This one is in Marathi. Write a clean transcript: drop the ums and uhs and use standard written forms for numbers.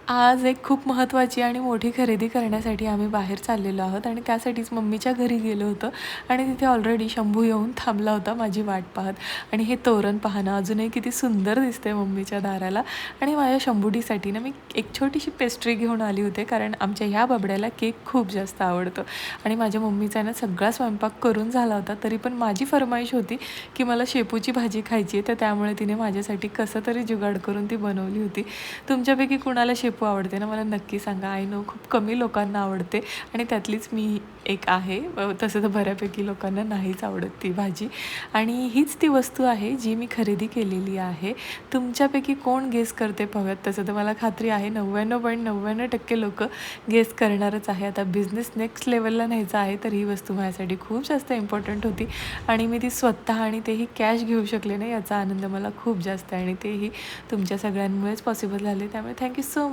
आज एक खूप महत्त्वाची आणि मोठी खरेदी करण्यासाठी आम्ही बाहेर चाललेलो आहोत आणि त्यासाठीच मम्मीच्या घरी गेलो होतो आणि तिथे ऑलरेडी शंभू येऊन थांबला होता माझी वाट पाहत. आणि हे तोरण पहा ना, अजूनही किती सुंदर दिसते मम्मीच्या दाराला. आणि माझ्या शंभूडीसाठी ना मी एक छोटीशी पेस्ट्री घेऊन आली होते, कारण आमच्या ह्या बाबड्याला केक खूप जास्त आवडतो. आणि माझ्या मम्मीचा ना सगळा स्वयंपाक करून झाला होता, तरी पण माझी फरमाईश होती की मला शेपूची भाजी खायची आहे, तर त्यामुळे तिने माझ्यासाठी कसं तरी जुगाड करून ती बनवली होती. तुमच्यापैकी कुणाला शेपू आवडते ना, मला नक्की सांगा. आय नो खूप कमी लोकांना आवडते आणि त्यातलीच मी एक आहे. तसं तर बऱ्यापैकी लोकांना नाहीच आवडत ती भाजी. आणि हीच ती वस्तू आहे जी मी खरेदी केलेली आहे. तुमच्यापैकी कोण गेस करते पाहूयात. तसं तर मला खात्री आहे 99.99% लोकं गेस करणारच आहे. आता बिझनेस नेक्स्ट लेवलला न्यायचा आहे, तर ही वस्तू माझ्यासाठी खूप जास्त इम्पॉर्टंट होती आणि मी ती स्वतः आणि तेही कॅश घेऊ शकले नाही, याचा आनंद मला खूप जास्त आहे आणि तेही तुमच्या सगळ्यांमुळेच पॉसिबल झाले. त्यामुळे थँक्यू सो